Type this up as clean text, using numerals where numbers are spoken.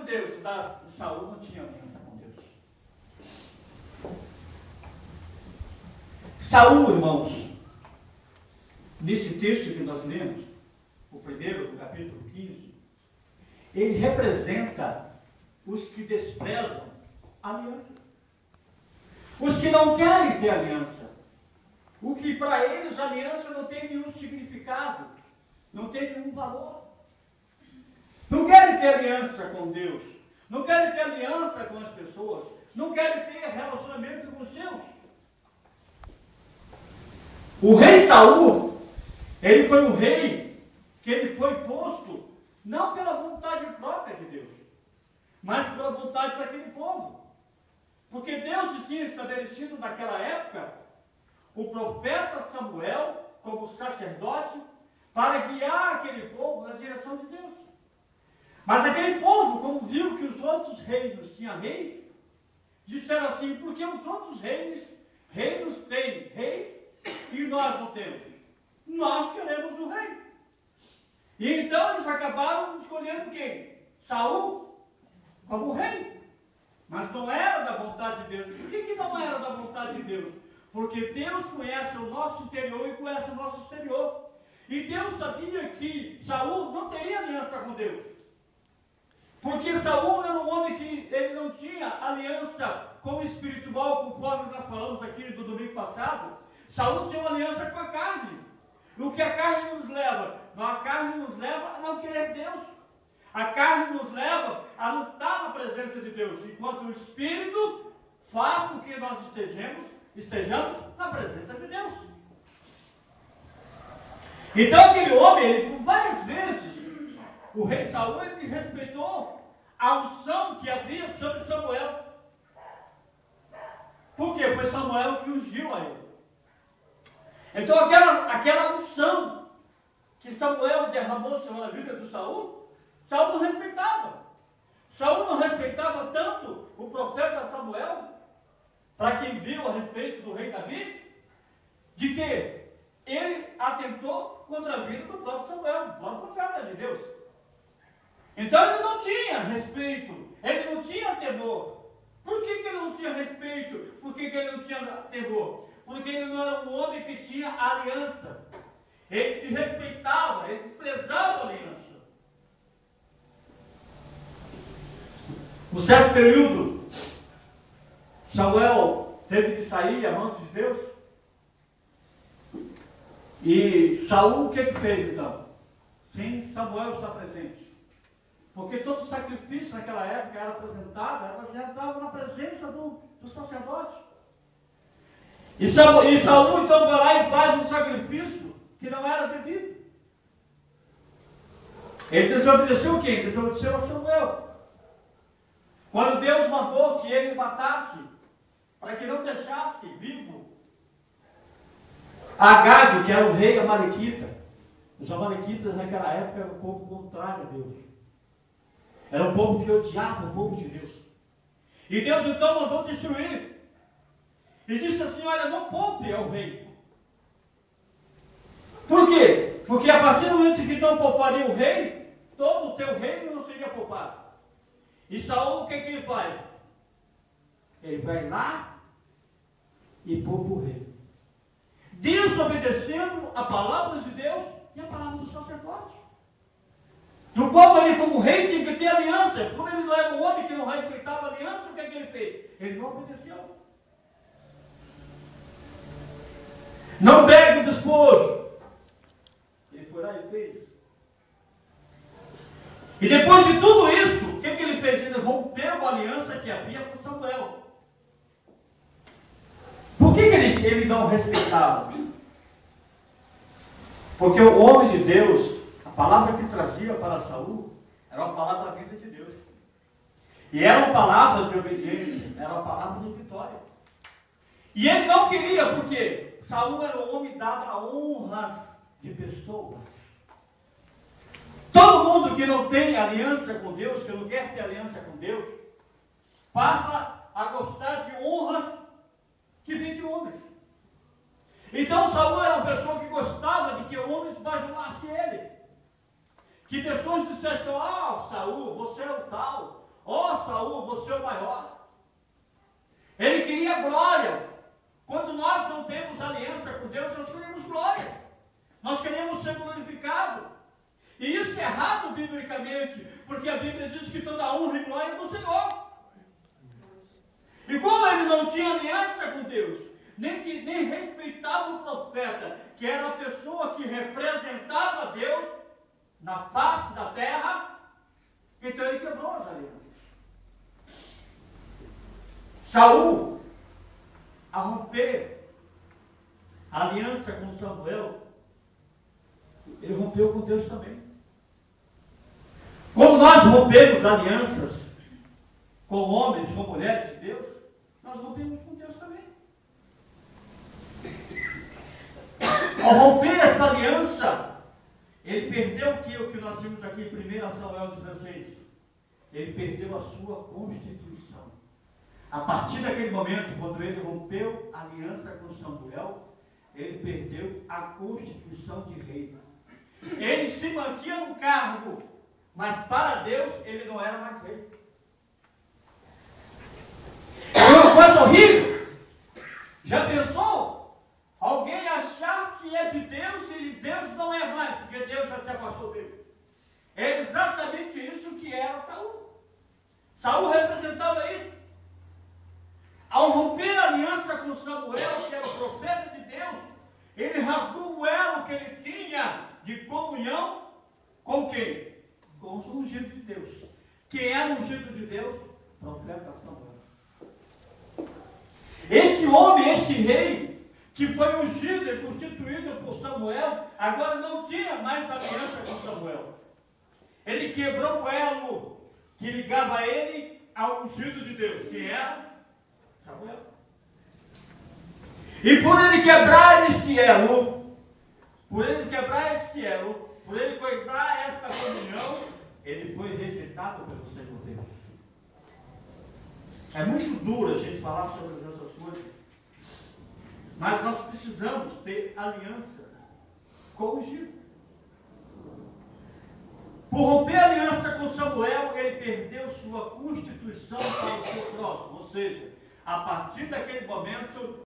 Deus, Saul não tinha aliança com Deus. Saul, irmãos, nesse texto que nós lemos, o primeiro, do capítulo 15, ele representa os que desprezam a aliança. Os que não querem ter aliança. O que para eles a aliança não tem nenhum significado, não tem nenhum valor. Não querem ter aliança com Deus, não querem ter aliança com as pessoas, não querem ter relacionamento com os seus. O rei Saul, ele foi um rei que ele foi posto não pela vontade própria de Deus, mas pela vontade daquele povo. Porque Deus tinha estabelecido naquela época o profeta Samuel como sacerdote para guiar aquele povo na direção de Deus. Mas aquele povo, como viu que os outros reinos tinham reis, disseram assim: porque os outros reinos têm reis e nós não temos? Nós queremos o rei. E então eles acabaram escolhendo quem? Saul como rei. Mas não era da vontade de Deus. Por que não era da vontade de Deus? Porque Deus conhece o nosso interior e conhece o nosso exterior. E Deus sabia que Saul não teria aliança com Deus. Porque Saul era um homem que ele não tinha aliança com o espiritual, conforme nós falamos aqui do domingo passado. Saul tinha uma aliança com a carne. O que a carne nos leva? A carne nos leva a não querer Deus. A carne nos leva a não estar na presença de Deus, enquanto o Espírito faz com que nós estejamos na presença de Deus. Então aquele homem, ele por várias vezes, o rei Saul, ele respeitou a unção que havia sobre Samuel. Por quê? Foi Samuel que ungiu a ele. Então aquela unção que Samuel derramou sobre a vida do Saul, Saul não respeitava. Saul não respeitava tanto o profeta Samuel, para quem viu a respeito do rei Davi, de que ele atentou contra a vida do próprio Samuel, do próprio profeta de Deus. Então ele não tinha respeito, ele não tinha temor. Por que ele não tinha respeito? Por que ele não tinha temor? Porque ele não era um homem que tinha aliança. Ele respeitava, ele desprezava a aliança. Por certo período, Samuel teve que sair amante de Deus. E Saul o que fez então? Sim, Samuel está presente. Porque todo sacrifício naquela época era apresentado, era apresentado na presença do sacerdote. E Saul então vai lá e faz um sacrifício que não era devido. Ele desobedeceu quem? Desobedeceu a Samuel. Quando Deus mandou que ele matasse, para que não deixasse vivo Agag, que era o rei amalequita. Os amalequitas naquela época eram um povo contrário a Deus. Era um povo que odiava o povo de Deus. E Deus então mandou destruir. E disse assim: olha, não poupe ao rei. Por quê? Porque a partir do momento que não pouparia o rei, todo o teu reino não seria poupado. E Saul o que ele faz? Ele vai lá e poupa o rei. Desobedecendo a palavra de Deus e a palavra do sacerdote. Do qual ele, como rei, tinha que ter aliança. Como ele não era um homem que não respeitava a aliança, o que ele fez? Ele não obedeceu. Não pegue o despojo. Ele foi lá e fez. E depois de tudo isso, o que ele fez? Ele rompeu a aliança que havia com Samuel. Por que ele não respeitava? Porque o homem de Deus, a palavra que trazia para Saul, era uma palavra da vida de Deus. E era uma palavra de obediência, era uma palavra de vitória. E ele não queria, porque Saul era um homem dado a honras de pessoas. Todo mundo que não tem aliança com Deus, que não quer ter aliança com Deus, passa a gostar de honras que vêm de homens. Então Saul era uma pessoa que gostava de que homens bajulassem ele. Que pessoas dissessem: Saul, você é o tal. Saul, você é o maior. Ele queria glória. Quando nós não temos aliança com Deus, nós queremos glória. Nós queremos ser glorificados. E isso é errado biblicamente, porque a Bíblia diz que toda honra e glória é do Senhor. E como ele não tinha aliança com Deus, nem respeitava o profeta, que era a pessoa que representava Deus na face da terra, então ele quebrou as alianças. Saul, a romper a aliança com Samuel, ele rompeu com Deus também. Quando nós rompemos alianças com homens, com mulheres de Deus, nós rompemos com Deus também. Ao romper essa aliança, ele perdeu o que nós vimos aqui em 1 Samuel 16. Ele perdeu a sua constituição. A partir daquele momento, quando ele rompeu a aliança com Samuel, ele perdeu a constituição de rei. Ele se mantinha no cargo, mas para Deus ele não era mais rei. É uma coisa horrível. Já pensou? Alguém achar que é de Deus e Deus não é mais, porque Deus já se afastou dele. É exatamente isso que era Saul. Saul representava isso. Ao romper a aliança com Samuel, que era o profeta de Deus, ele rasgou o elo que ele tinha de comunhão com quem? Com o ungido de Deus. Quem era o ungido de Deus? Profeta Samuel. Esse homem, esse rei, que foi ungido e constituído por Samuel, agora não tinha mais aliança com Samuel. Ele quebrou o elo que ligava ele ao ungido de Deus, que era Samuel. E por ele quebrar este elo, por ele quebrar esta comunhão, ele foi rejeitado pelo Senhor Deus. É muito duro a gente falar sobre essas coisas, mas nós precisamos ter aliança com o ungido. Por romper a aliança com Samuel, ele perdeu sua constituição para o seu próximo, ou seja, a partir daquele momento,